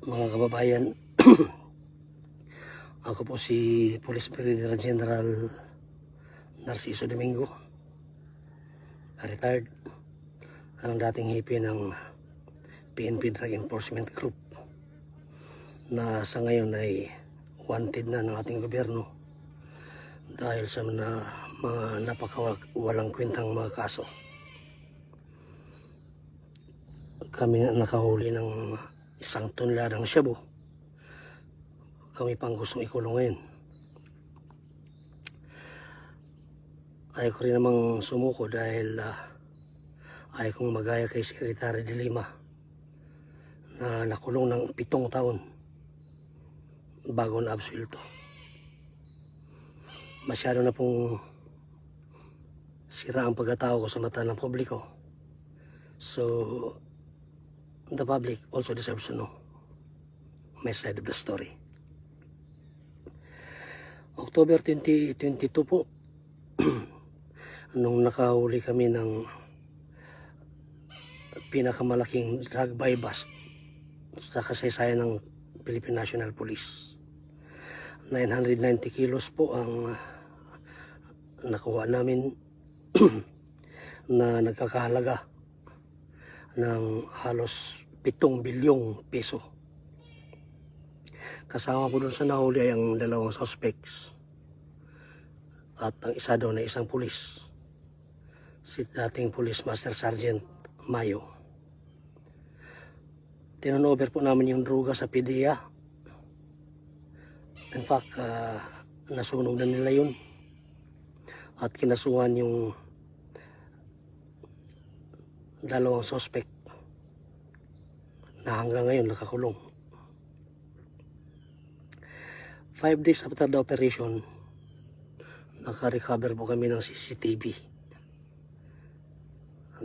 Mga kababayan, ako po si Police Brigadier General Narciso Domingo, retired, ang dating hipi ng PNP Drug Enforcement Group na sa ngayon ay wanted na ng ating gobyerno dahil sa mga napakawalang kwentang mga kaso. Kami nga nakahuli ng 1 tonladang shabu. Kami pang gustong ikulong ngayon. Ayaw ko rin namang sumuko dahil ayaw kong magaya kay Secretary de Lima na nakulong ng 7 taon bago na absuelto. Masyado na pong sira ang pagkatao ko sa mata ng publiko. So, the public also deserves to know my side of the story. October 2022 po, nung nakahuli kami ng pinakamalaking drug buy bust sa kasaysayan ng Philippine National Police. 990 kilos po ang nakuha namin na nagkakahalaga ng halos 7 bilyong peso. Kasama po doon sa nahuli ay ang 2 suspects at ang isa doon ay isang pulis, si dating Police Master Sergeant Mayo. Tinonover po namin yung droga sa PDEA. In fact, nasunog na nila yun at kinasuhan yung 2 suspect na hanggang ngayon nakakulong. 5 days after the operation, naka-recover po kami ng CCTV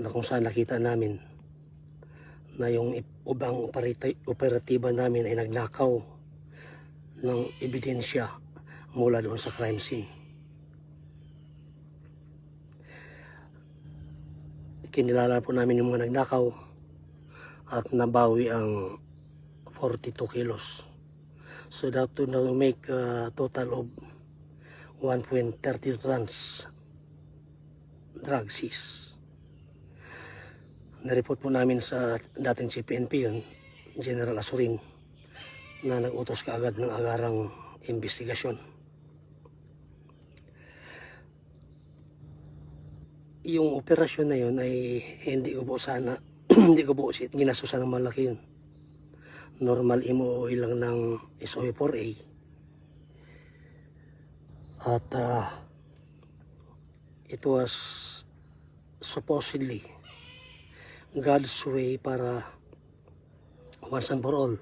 na kung saan nakita namin na yung ubang operatiba namin ay nagnakaw ng ebidensya mula doon sa crime scene. Kinilala po namin yung mga nagnakaw at nabawi ang 42 kilos. So that to now make a total of 1.30 tons drug seize. Nareport po namin sa dating CPNP yun, General Asurin, na nag-utos kaagad ng agarang investigasyon. Yung operasyon na yun ay hindi ko po sana hindi ko po ginasusan ng malaki yun. Normal MOOE lang ng SOE4A. At it was supposedly God's way para once and for all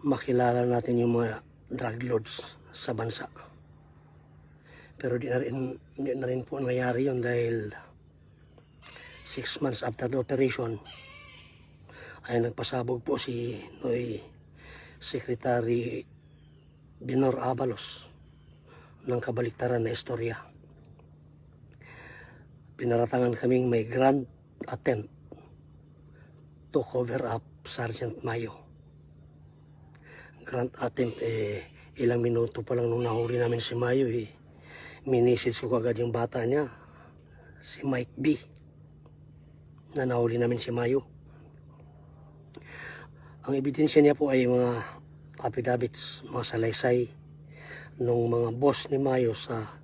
makilala natin yung mga drug lords sa bansa. Pero di na rin po nangyari yun dahil 6 months after the operation ay nagpasabog po si Noy Secretary Binor Abalos ng kabaliktaran na istorya. Pinaratangan kaming may grand attempt to cover up Sergeant Mayo. Grand attempt, ilang minuto pa lang nung nahuli namin si Mayo, minisid ko agad yung bata niya, si Mike B, na nahuli namin si Mayo. Ang ebidensya niya po ay mga affidavits, mga salaysay ng mga boss ni Mayo sa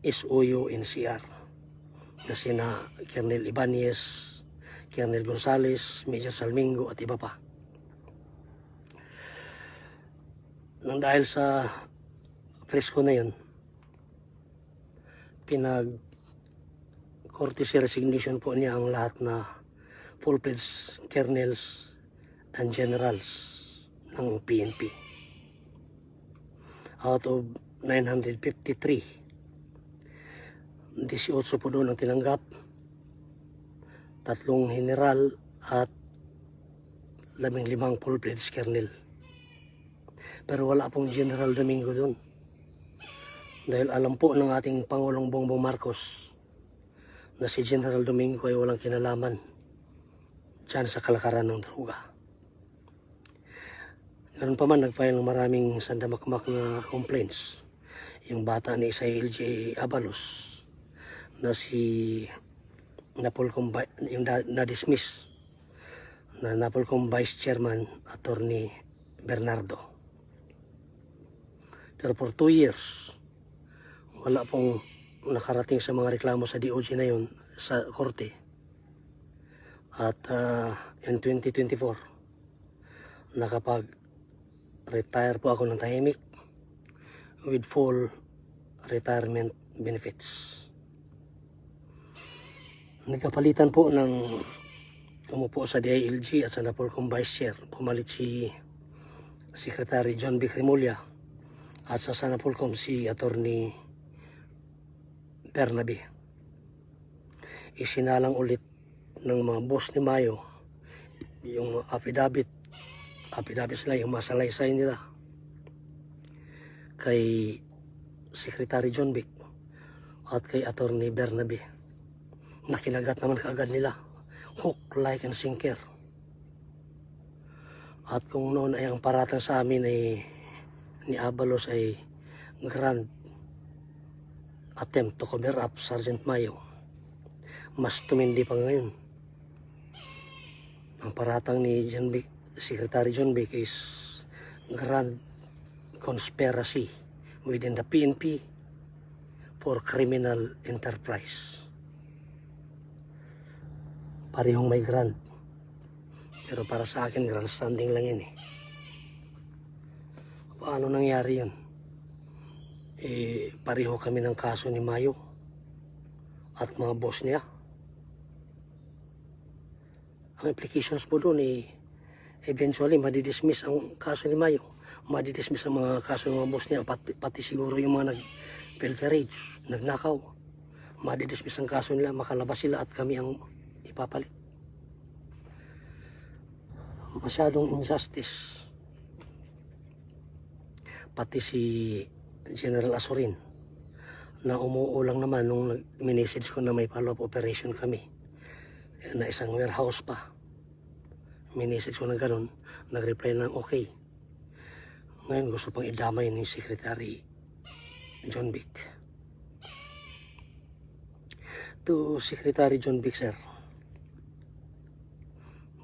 SOU NCR na sina Colonel Ibanez, Colonel Gonzales, Major Salmingo at iba pa. Nang dahil sa presko na yun, courtesy resignation po niya ang lahat na full-fledged colonels and generals ng PNP. Out of 953, 18 po doon ang tinanggap, 3 general at 15 full-fledged colonel. Pero wala pong General Domingo doon. Dahil alam po ng ating Pangulong Bongbong Marcos na si General Domingo ay walang kinalaman dyan sa kalakaran ng droga. Ganun pa man, nag-file ng maraming sandamakmak na complaints. Yung bata ni Isael J. Abalos na si Napolcom, yung na-dismiss na Napolcom Vice Chairman Attorney Bernardo. Pero for 2 years, wala pong nakarating sa mga reklamo sa DOJ na yun sa korte. At in 2024, nakapag-retire po ako ng tahimik with full retirement benefits. Nagkapalitan po ng umupo sa DILG at sa Napolcom Vice Chair. Pumalit si Secretary John B. Crimolia at sa Napolcom si Attorney Bernabe. Isinalang ulit ng mga boss ni Mayo yung affidavit sila, yung masalaysay nila kay Secretary John Vic at kay Attorney Bernabe. Nakinagat naman kaagad nila, hook, like, and sinker. At kung noon ay ang paratang sa amin ay ni Abalos ay grand attempt to cover up Sergeant Mayo, mas tumindi pa ngayon. Ang paratang ni Secretary John Vic is grand conspiracy within the PNP for criminal enterprise. Parehong may grand. Pero para sa akin, grand standing lang yun eh. Paano nangyari yun? Pareho kami ng kaso ni Mayo at mga boss niya. Ang implications po doon eventually madidismiss ang kaso ni Mayo. Madidismiss ang mga kaso ng mga boss niya, pati siguro yung mga nag-pilferage, nagnakaw. Madidismiss ang kaso nila, makalabas sila at kami ang ipapalit. Masyadong injustice. Pati si General Azorin na umuulang naman nung minessage ko na may follow-up operation kami na isang warehouse pa. Minessage ko na ganun, nag-reply ng okay. Ngayon gusto pang idamay ni Secretary John Vic. To Secretary John Vic, sir,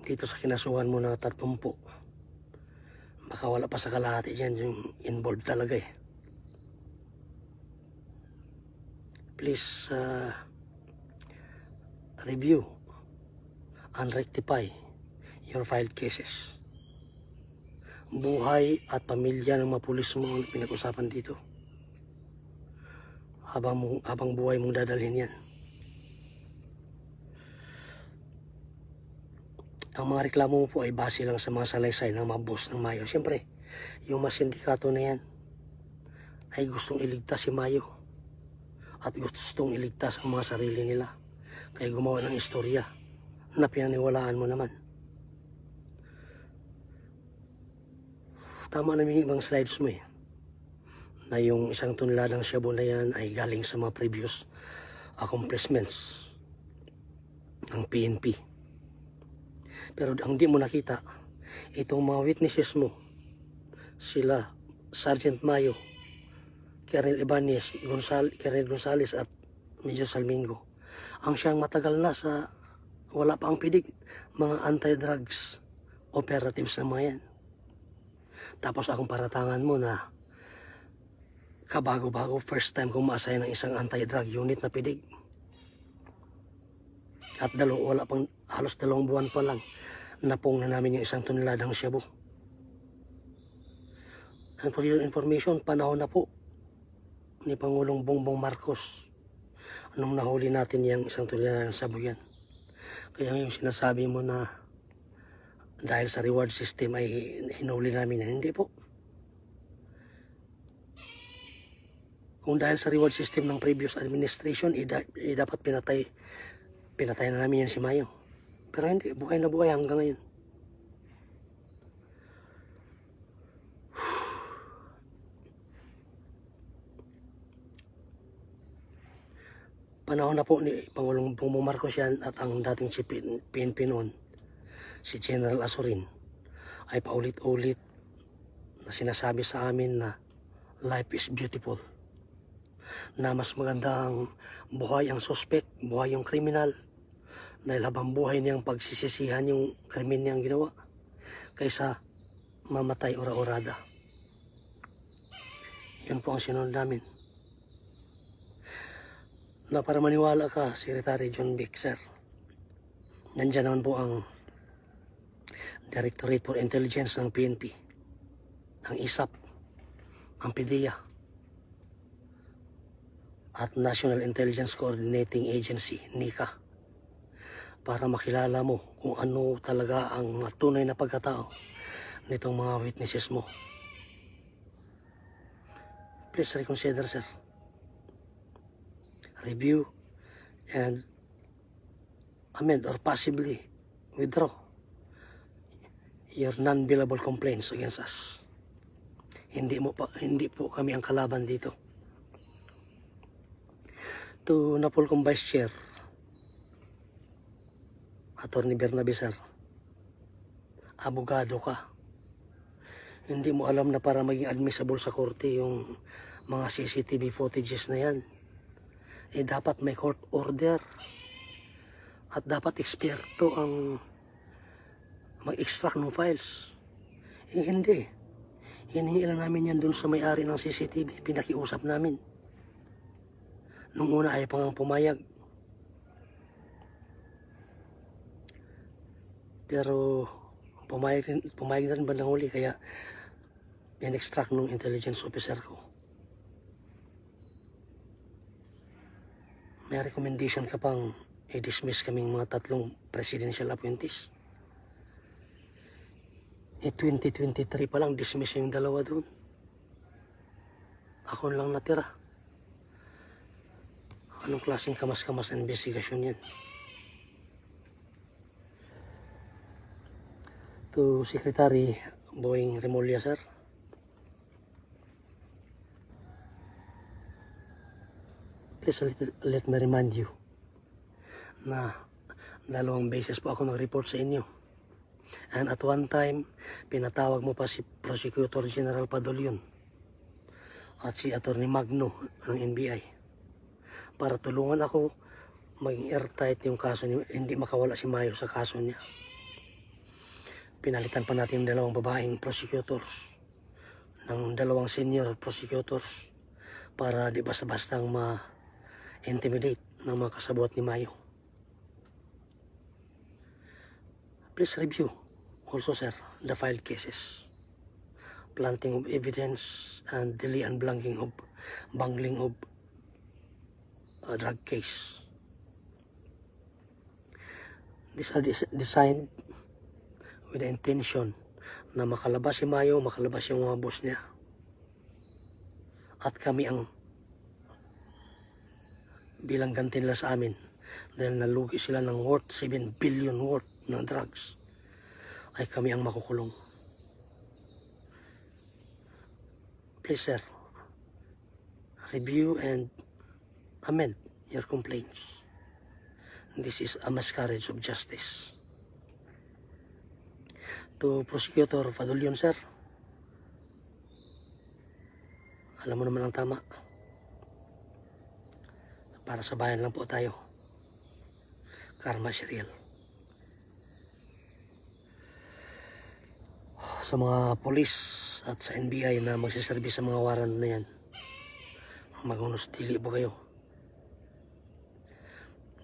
dito sa kinasuhan mo na 30, baka wala pa sa kalahati dyan yung involved talaga eh. Please review and rectify your filed cases. Buhay at pamilya ng mga pulis mo ang pinag-usapan dito. Habang buhay mong dadalhin yan. Ang mga reklamo mo po ay base lang sa mga salaysay ng mga boss ng Mayo. Siyempre, yung mga sindikato na yan ay gustong iligtas si Mayo at gustong iligtas ang mga sarili nila. Kaya gumawa ng istorya na pinaniwalaan mo naman. Tama naman yung ibang slides mo eh, na yung 1 toneladang shabu na yan ay galing sa mga previous accomplishments ng PNP. Pero ang di mo nakita, itong mga witnesses mo, sila Sergeant Mayo, Kernel Ibanez, Kernel Gonzales at Major Salmingo, ang siyang matagal na sa wala pa ang pidig, mga anti-drugs operatives na mga yan. Tapos akong paratangan mo na kabago-bago, first time kong ma-assign ng isang anti-drug unit na pidig. At wala pang halos 2 buwan pa lang, napong na namin yung 1 toneladang shabu. And for your information, panahon na po ni Pangulong Bongbong Marcos nung nahuli natin yung 1 toneladang shabu yan. Kaya yung sinasabi mo na dahil sa reward system ay hinuli namin yan, hindi po. Kung dahil sa reward system ng previous administration, dapat pinatay na namin yan si Mayo. Pero hindi, buhay na buhay hanggang ngayon. Panahon na po ni Pangulong Bongbong Marcos yan at ang dating si PNP noon, si General Azorin, ay paulit-ulit na sinasabi sa amin na life is beautiful. Na mas maganda ang buhay ang suspect, buhay yung kriminal, dahil habang buhay niyang pagsisisihan yung krimen niyang ginawa, kaysa mamatay ora-orada. Yun po ang sinunod namin. Na para maniwala ka, Secretary John Vic, sir, nandiyan naman po ang Directorate for Intelligence ng PNP, ang ISAP, ang PDEA, at National Intelligence Coordinating Agency, NICA, para makilala mo kung ano talaga ang tunay na pagkatao nitong mga witnesses mo. Please reconsider, sir. Review and amend or possibly withdraw your non-billable complaints against us. Hindi po kami ang kalaban dito. To Napolcom Vice Chair, Attorney Bernabe, sir, abogado ka. Hindi mo alam na para maging admissible sa korte yung mga CCTV footages na yan, eh dapat may court order at dapat eksperto ang mag-extract ng files. Eh hindi. Hinihingi lang namin yan dun sa may-ari ng CCTV. Pinakiusap namin. Nung una ay pangang pumayag. Pero pumayag na rin bandang huli, kaya in-extract ng intelligence officer ko. May recommendation ka pang i-dismiss kaming mga 3 presidential appointees. 2023 pa lang, dismiss yung 2 doon. Ako lang natira. Anong klaseng kamas-kamas na investigasyon yan? To Secretary Boying Remulla, sir, please let me remind you na 2 beses po ako nag-report sa inyo. And at one time, pinatawag mo pa si Prosecutor General Padulyon at si Attorney Magno ng NBI para tulungan ako maging airtight yung kaso niya, hindi makawala si Mayo sa kaso niya. Pinalitan pa natin 2 babaeng prosecutors ng 2 senior prosecutors para di basta-bastang ma-intimidate ng mga kasabot ni Mayo. Please review also, sir, the filed cases, planting of evidence and delay and bungling of drug case. These are designed with the intention na makalabas si Mayo, makalabas yung mga boss niya. At kami ang bilang ganti nila sa amin dahil nalugi sila ng worth 7 billion worth ng drugs, ay kami ang makukulong. Please, sir, review and amend your complaints. This is a miscarriage of justice. To Prosecutor Padulyon, sir, alam mo naman ang tama. Para sa bayan lang po tayo. Karma is real. Sa mga polis at sa NBI na magsiservis sa mga warrant na yan, magunos dili po kayo.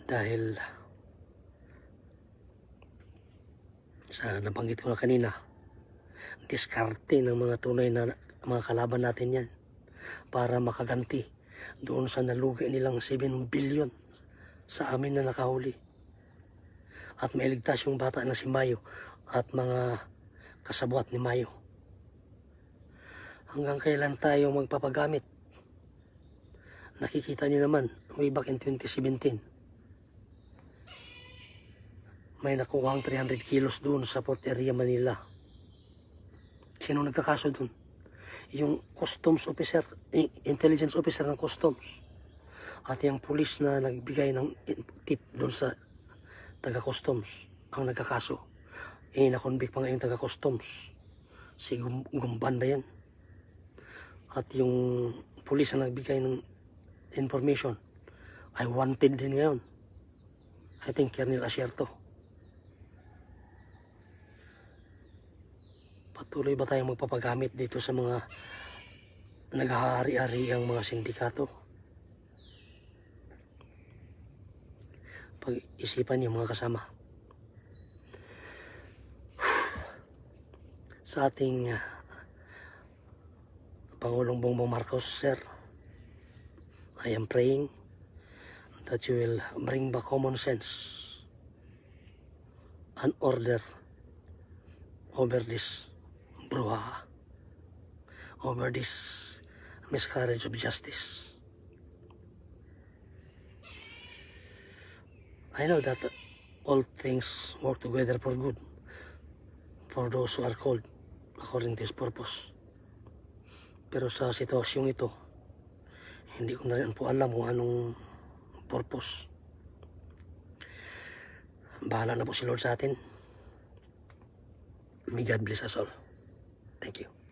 Dahil sa nabanggit ko na kanina, diskarte ng mga tunay na mga kalaban natin yan para makaganti doon sa nalugi nilang 7 billion sa amin na nakahuli. At mailigtas yung bata na si Mayo at mga kasabwat ni Mayo. Hanggang kailan tayo magpapagamit? Nakikita niyo naman, way back in 2017, may nakuha ang 300 kilos doon sa Port Area, Manila. Sino nagkakaso doon? Yung customs officer, intelligence officer ng customs. At yung police na nagbigay ng tip doon sa taga-customs ang nagkakaso. Nakonvict pa nga yung taga-customs. Si Gumban ba yan? At yung pulis na nagbigay ng information ay wanted din ngayon. I think Colonel Asierto. Patuloy ba tayong magpapagamit dito sa mga naghahari-ari ang mga sindikato? Pag-isipan niyo mga kasama. Sa ating Pangulong Bongbong Marcos, sir, I am praying that you will bring back common sense and order over this brouhaha, over this miscarriage of justice. I know that all things work together for good for those who are called according to His purpose. Pero sa sitwasyong ito, hindi ko na rin po alam kung anong purpose. Bahala na po si Lord sa atin. May God bless us all. Thank you.